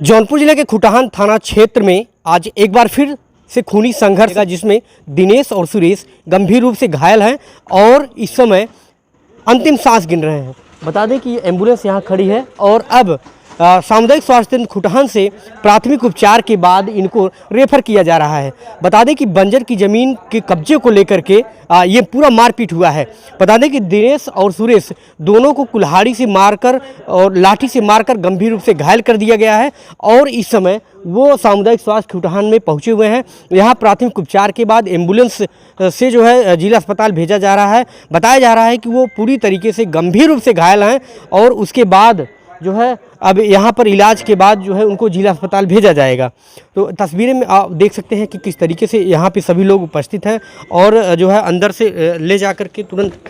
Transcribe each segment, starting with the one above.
जौनपुर जिले के खुटहान थाना क्षेत्र में आज एक बार फिर से खूनी संघर्ष का, जिसमें दिनेश और सुरेश गंभीर रूप से घायल हैं और इस समय अंतिम सांस गिन रहे हैं। बता दें कि एम्बुलेंस यहां खड़ी है और अब सामुदायिक स्वास्थ्य केंद्र खुटहान से प्राथमिक उपचार के बाद इनको रेफर किया जा रहा है। बता दें कि बंजर की ज़मीन के कब्जे को लेकर के ये पूरा मारपीट हुआ है। बता दें कि दिनेश और सुरेश दोनों को कुल्हाड़ी से मारकर और लाठी से मारकर गंभीर रूप से घायल कर दिया गया है और इस समय वो सामुदायिक स्वास्थ्य खुटहान में पहुंचे हुए हैं। यहाँ प्राथमिक उपचार के बाद एम्बुलेंस से जो है जिला अस्पताल भेजा जा रहा है। बताया जा रहा है कि वो पूरी तरीके से गंभीर रूप से घायल हैं और उसके बाद जो है अब यहाँ पर इलाज के बाद जो है उनको जिला अस्पताल भेजा जाएगा। तो तस्वीरें में आप देख सकते हैं कि किस तरीके से यहाँ पे सभी लोग उपस्थित हैं और जो है अंदर से ले जा कर के तुरंत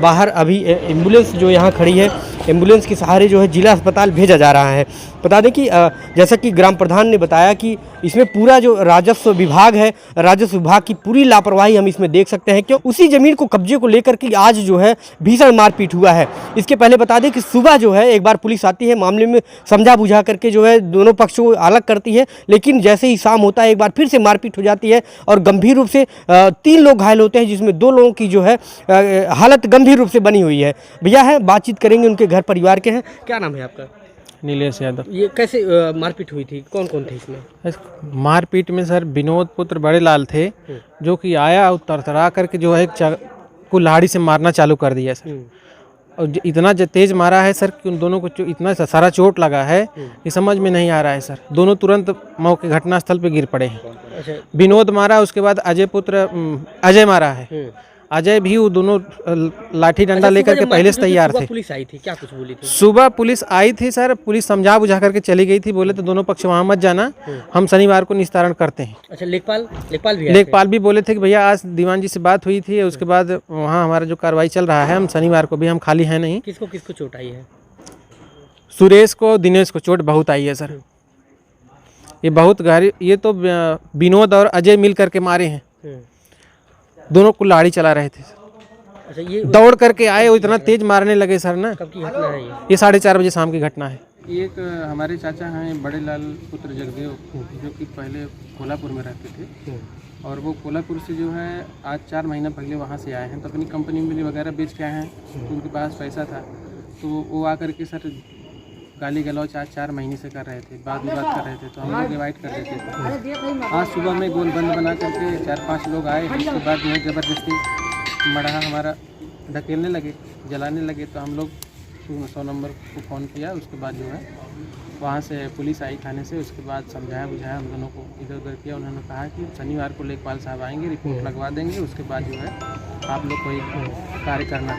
बाहर अभी एम्बुलेंस जो यहाँ खड़ी है, एम्बुलेंस के सहारे जो है जिला अस्पताल भेजा जा रहा है। बता दें कि जैसा कि ग्राम प्रधान ने बताया कि इसमें पूरा जो राजस्व विभाग है, राजस्व विभाग की पूरी लापरवाही हम इसमें देख सकते हैं कि उसी ज़मीन को कब्जे को लेकर के आज जो है भीषण मारपीट हुआ है। इसके पहले बता दें कि सुबह जो है एक बार पुलिस आती है, मामले में समझा बुझा करके जो है दोनों पक्षों को अलग करती है, लेकिन जैसे ही शाम होता है एक बार फिर से मारपीट हो जाती है और गंभीर रूप से 3 लोग घायल होते हैं, जिसमें 2 लोगों की जो है हालत गंभीर रूप से बनी हुई है। भैया है, बातचीत करेंगे, उनके घर परिवार के हैं। क्या नाम है आपका? नीलेश यादव। ये कैसे मारपीट हुई थी, कौन कौन थे इसमें? मारपीट में सर विनोद पुत्र बड़े लाल थे, जो कि आया और तरतरा करके जो है कुल्हाड़ी से मारना चालू कर दिया सर। और इतना तेज मारा है सर कि उन दोनों को इतना सारा चोट लगा है, ये समझ में नहीं आ रहा है सर। दोनों तुरंत मौके घटनास्थल पे गिर पड़े हैं। अच्छा। विनोद मारा, उसके बाद अजय पुत्र अजय मारा है। अजय भी वो दोनों लाठी डंडा लेकर के पहले से तैयार थे। पुलिस आई थी, क्या कुछ बोली थी? सुबह पुलिस आई थी सर, पुलिस समझा बुझा करके चली गई थी। बोले तो दोनों पक्ष वहाँ मत जाना, हम शनिवार को निस्तारण करते हैं। अच्छा, लेखपाल भी बोले थे कि भैया आज दीवान जी से बात हुई थी, उसके बाद वहाँ हमारा जो कार्रवाई चल रहा है, हम शनिवार को भी हम खाली हैं नहीं। किसको किसको चोट आई है? सुरेश को, दिनेश को चोट बहुत आई है सर। ये बहुत गहरी, ये तो विनोद और अजय मिल करके मारे हैं। दोनों कुल्हाड़ी चला रहे थे। अच्छा, ये दौड़ करके आए, वो इतना तेज मारने लगे सर ना। कब की घटना है ये 4:30 बजे शाम की घटना है। एक हमारे चाचा हैं बड़े लाल पुत्र जगदेव, जो कि पहले कोल्हापुर में रहते थे और वो कोल्हापुर से जो है आज 4 महीना पहले वहाँ से आए हैं। तो अपनी कंपनी में वगैरह बेच के आए हैं, तो उनके पास पैसा था, तो वो आकर के सर गाली गलौच आज 4 महीने से कर रहे थे, बात विवाद कर रहे थे। तो हम लोग डिवाइड कर देते थे। आज सुबह में गोल बंद बना करके 4-5 लोग आए, उसके बाद जो है ज़बरदस्ती मढ़ा हमारा ढकेलने लगे, जलाने लगे। तो हम लोग 100 नंबर को फ़ोन किया, उसके बाद जो है वहाँ से पुलिस आई थाने से। उसके बाद समझाया बुझाया, हम दोनों को इधर उधर किया। उन्होंने कहा कि शनिवार को लेखपाल साहब आएंगे, रिपोर्ट लगवा देंगे, उसके बाद जो है आप लोग कोई कार्य करना।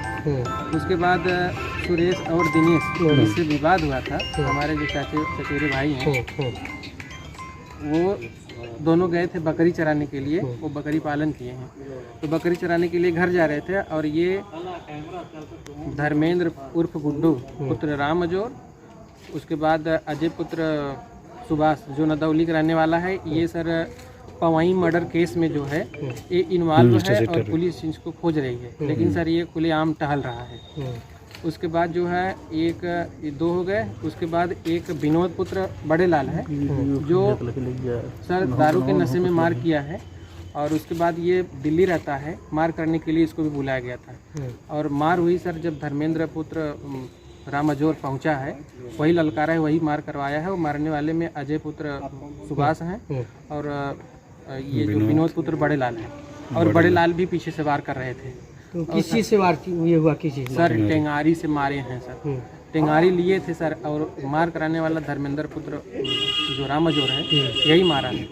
उसके बाद सुरेश और दिनेश जिससे विवाद हुआ था, हमारे जो चचेरे भाई हैं, वो दोनों गए थे बकरी चराने के लिए। वो बकरी पालन किए हैं, तो बकरी चराने के लिए घर जा रहे थे और ये धर्मेंद्र उर्फ गुड्डू पुत्र राम अजोर, उसके बाद अजय पुत्र सुभाष जो नदौली का रहने वाला है, ये सर पवाई मर्डर केस में जो है ये इन्वॉल्व है और पुलिस इसको खोज रही है, लेकिन सर ये खुलेआम टहल रहा है। उसके बाद जो है ये 2 हो गए। उसके बाद एक विनोद पुत्र बड़े लाल है, जो सर दारू के नशे में मार किया है और उसके बाद ये दिल्ली रहता है। मार करने के लिए इसको भी बुलाया गया था और मार हुई सर जब धर्मेंद्र पुत्र राम अजोर पहुंचा है, वही ललकारा है, वही मार करवाया है। और मारने वाले में अजय पुत्र सुभाष हैं और ये जो विनोद पुत्र बड़े लाल है, और बड़े लाल भी पीछे से वार कर रहे थे। तो किस चीज़ से वार ये हुआ? किस चीज़? सर टेंगारी से मारे हैं सर, टेंगारी लिए थे सर। और मार कराने वाला धर्मेंद्र पुत्र जो राम अजोर है, यही मारा है।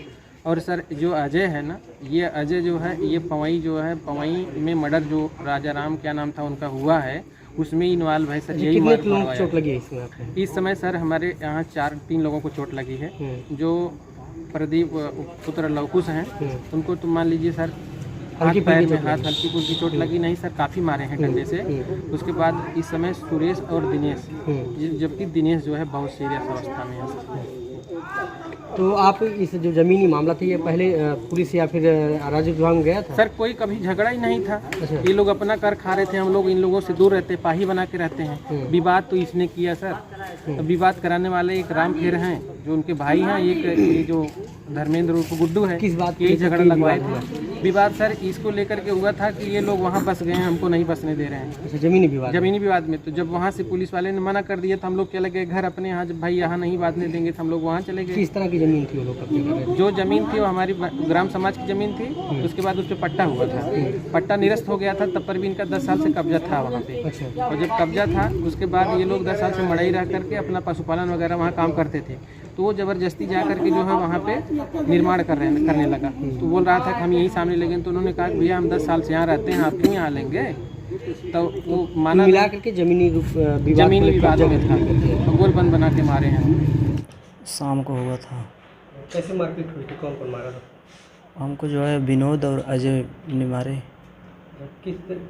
और सर जो अजय है ना, ये अजय जो है, ये पवई जो है, पवई में मर्डर जो राजा राम क्या नाम था उनका हुआ है, उसमें इन्वॉल्व है सर। यही मार चोट लगी है इसमें? इस समय सर हमारे यहाँ 3 लोगों को चोट लगी है। जो प्रदीप पुत्र लवकुश हैं, उनको तो मान लीजिए सर हाथ पैर में हाथ हल्की फुल्की चोट लगी, नहीं सर काफ़ी मारे हैं डंडे से। उसके बाद इस समय सुरेश और दिनेश, जबकि दिनेश जो है बहुत सीरियस अवस्था में है सर। तो आप इस जो ज़मीनी मामला था ये पहले पुलिस या फिर राजस्व विभाग में गया था? सर कोई कभी झगड़ा ही नहीं था। अच्छा। ये लोग अपना कर खा रहे थे, हम लोग इन लोगों से दूर रहते, पाही बना के रहते हैं। विवाद तो इसने किया सर। तो विवाद कराने वाले एक राम खेर हैं जो उनके भाई हैं, एक ये जो धर्मेंद्र उर्फ गुड्डू है, किस बात यही पे झगड़ा विवाद लगवाए हुआ? थे। विवाद सर इसको लेकर के हुआ था कि ये लोग वहाँ बस गए हैं, हमको नहीं बसने दे रहे हैं। अच्छा, ज़मीनी विवाद। जमीनी विवाद में तो जब वहाँ से पुलिस वाले ने मना कर दिया तो हम लोग चले गए घर अपने यहाँ। जब भाई यहाँ नहीं बांधने देंगे तो हम लोग वहाँ चले गए। किस तरह की ज़मीन थी वो लोग कब्जे कर रहे थे? जो जमीन थी वो हमारी ग्राम समाज की जमीन थी। उसके बाद उस पर पट्टा हुआ था, पट्टा निरस्त हो गया था, तब पर भी इनका 10 साल से कब्जा था वहाँ पे। अच्छा। और जब कब्जा था उसके बाद ये लोग 10 साल से मड़ई रह करके अपना पशुपालन वगैरह वहाँ काम करते थे। तो वो ज़बरदस्ती जा करके जो है वहाँ पे निर्माण करने लगा। तो बोल रहा था कि हम यहीं सामने लेंगे। तो उन्होंने कहा कि भैया हम 10 साल से यहाँ रहते हैं, आप क्यों यहाँ लेंगे? तो वो माना, मिला करके ज़मीनी विवाद में था, तो गोल बंद बना के मारे हैं। शाम को हुआ था। कैसे मारपीट हुई थी? कौन कौन मारा था? हमको जो है विनोद और अजय ने मारे।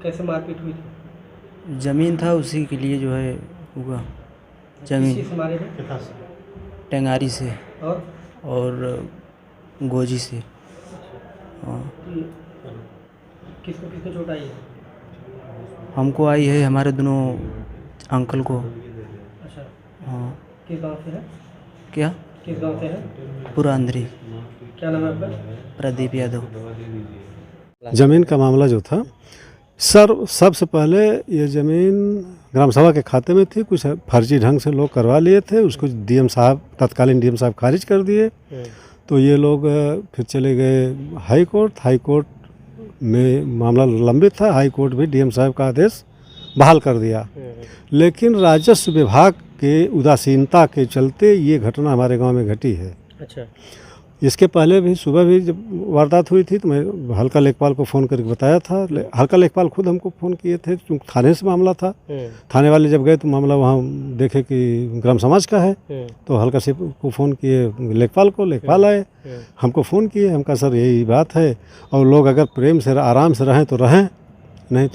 कैसे मारपीट हुई थी? ज़मीन था उसी के लिए जो है हुआ। ज़मीन किसी से मारे थे? टेंगारी से और गोजी से। हाँ, किसको किसको चोट आई है? हमको आई है, हमारे दोनों अंकल को। अच्छा। हाँ। किस गांव से है? क्या? किस गांव से है? पुरांदरी। क्या नाम है आपका? प्रदीप यादव। ज़मीन का मामला जो था सर, सबसे पहले ये ज़मीन ग्राम सभा के खाते में थी। कुछ फर्जी ढंग से लोग करवा लिए थे, उसको डीएम साहब, तत्कालीन डीएम साहब खारिज कर दिए। तो ये लोग फिर चले गए हाई कोर्ट। हाई कोर्ट में मामला लंबित था। हाई कोर्ट भी डीएम साहब का आदेश बहाल कर दिया। लेकिन राजस्व विभाग के उदासीनता के चलते ये घटना हमारे गांव में घटी है। अच्छा। इसके पहले भी सुबह भी जब वारदात हुई थी तो मैं हल्का लेखपाल को फ़ोन करके बताया था। हल्का लेखपाल खुद हमको फ़ोन किए थे, क्योंकि थाने से मामला था। थाने वाले जब गए तो मामला वहाँ देखे कि ग्राम समाज का है, तो हल्का से को फ़ोन किए लेखपाल को। लेखपाल आए, हमको फ़ोन किए। हम कहा सर यही बात है, और लोग अगर प्रेम से आराम से रहें तो रहें, नहीं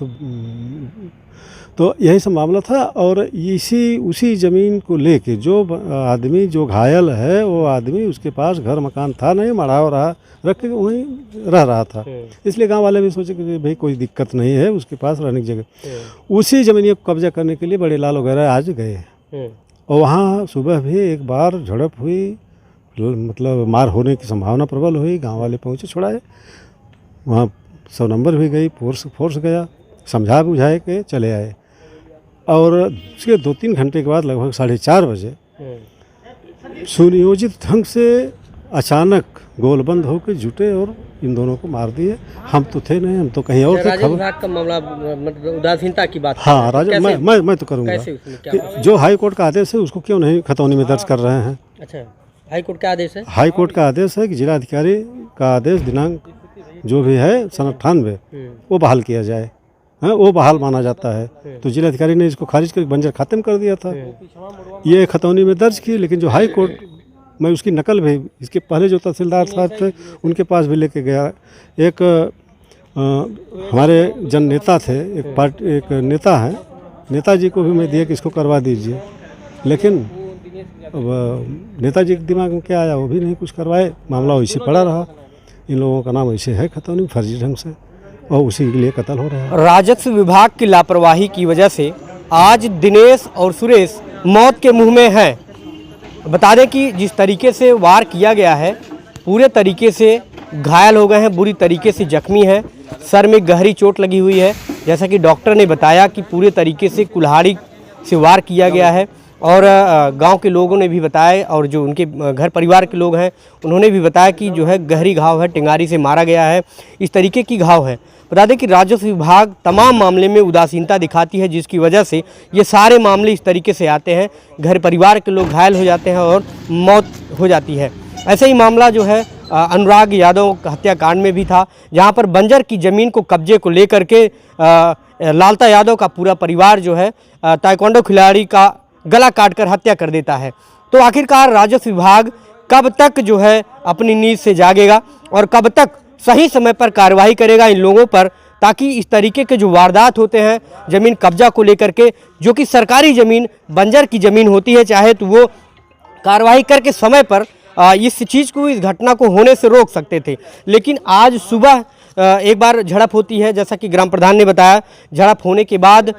तो यही सब मामला था। और उसी ज़मीन को लेके जो आदमी जो घायल है, वो आदमी उसके पास घर मकान था नहीं, मढ़ाव रहा रख के वहीं रह रहा था। इसलिए गांव वाले भी सोचे कि भाई कोई दिक्कत नहीं है, उसके पास रहने की जगह। उसी ज़मीन को कब्जा करने के लिए बड़े लाल वगैरह आज गए, और वहाँ सुबह भी एक बार झड़प हुई, मतलब मार होने की संभावना प्रबल हुई। गाँव वाले पहुँचे, छुड़ाए। वहाँ 100 नंबर भी गई, फोर्स गया, समझा बुझाए के चले आए। और उसके 2-3 घंटे के बाद लगभग 4:30 बजे सुनियोजित ढंग से अचानक गोलबंद होकर जुटे और इन दोनों को मार दिए। हम तो थे नहीं, हम तो कहीं और थे। राजस्व विभाग का मामला, मतलब उदासीनता की बात। हाँ, मैं तो करूँगा कि जो हाई कोर्ट का आदेश है उसको क्यों नहीं खतौनी में दर्ज कर रहे हैं। अच्छा, हाई कोर्ट का आदेश है? हाई कोर्ट का आदेश है कि जिलाधिकारी का आदेश दिनांक जो भी है सन 98 वो बहाल किया जाए। हाँ, वो बहाल माना जाता है। तो जिलाधिकारी ने इसको खारिज कर बंजर खात्मे कर दिया था। ये खतौनी में दर्ज की, लेकिन जो हाई कोर्ट, मैं उसकी नकल भी इसके पहले जो तहसीलदार साहब थे उनके पास भी लेके गया। एक हमारे जन नेता थे, एक नेता है, नेताजी को भी मैं दिया कि इसको करवा दीजिए, लेकिन नेताजी के दिमाग में क्या आया, वो भी नहीं कुछ करवाए। मामला वैसे पड़ा रहा। इन लोगों का नाम वैसे है खतौनी, फर्जी ढंग से, और उसी के लिए कत्ल हो रहा है। राजस्व विभाग की लापरवाही की वजह से आज दिनेश और सुरेश मौत के मुंह में हैं। बता दें कि जिस तरीके से वार किया गया है, पूरे तरीके से घायल हो गए हैं, बुरी तरीके से जख्मी हैं, सर में गहरी चोट लगी हुई है। जैसा कि डॉक्टर ने बताया कि पूरे तरीके से कुल्हाड़ी से वार किया गया है। और गांव के लोगों ने भी बताया, और जो उनके घर परिवार के लोग हैं उन्होंने भी बताया कि जो है गहरी घाव है, टेंगारी से मारा गया है, इस तरीके की घाव है। बता दें कि राजस्व विभाग तमाम मामले में उदासीनता दिखाती है, जिसकी वजह से ये सारे मामले इस तरीके से आते हैं, घर परिवार के लोग घायल हो जाते हैं और मौत हो जाती है। ऐसे ही मामला जो है अनुराग यादव हत्याकांड में भी था, जहां पर बंजर की ज़मीन को कब्जे को लेकर के लालता यादव का पूरा परिवार जो है ताइक्वांडो खिलाड़ी का गला काटकर हत्या कर देता है। तो आखिरकार राजस्व विभाग कब तक जो है अपनी नींद से जागेगा और कब तक सही समय पर कार्रवाई करेगा इन लोगों पर, ताकि इस तरीके के जो वारदात होते हैं ज़मीन कब्जा को लेकर के, जो कि सरकारी ज़मीन बंजर की ज़मीन होती है, चाहे तो वो कार्रवाई करके समय पर इस चीज़ को, इस घटना को होने से रोक सकते थे। लेकिन आज सुबह एक बार झड़प होती है, जैसा कि ग्राम प्रधान ने बताया। झड़प होने के बाद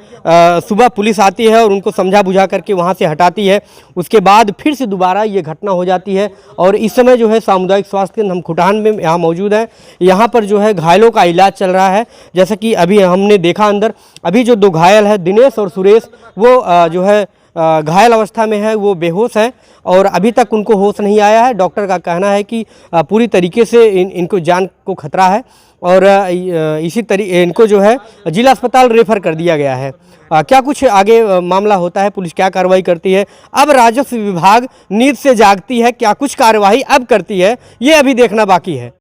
सुबह पुलिस आती है और उनको समझा बुझा करके वहाँ से हटाती है। उसके बाद फिर से दोबारा ये घटना हो जाती है और इस समय जो है सामुदायिक स्वास्थ्य केंद्र हम खुटान में यहाँ मौजूद हैं। यहाँ पर जो है घायलों का इलाज चल रहा है। जैसा कि अभी हमने देखा अंदर, अभी जो 2 घायल है दिनेश और सुरेश, वो जो है घायल अवस्था में है, वो बेहोश है और अभी तक उनको होश नहीं आया है। डॉक्टर का कहना है कि पूरी तरीके से इनको जान को खतरा है और इसी तरीके इनको जो है जिला अस्पताल रेफर कर दिया गया है। क्या कुछ आगे मामला होता है, पुलिस क्या कार्रवाई करती है, अब राजस्व विभाग नींद से जागती है, क्या कुछ कार्रवाई अब करती है, ये अभी देखना बाकी है।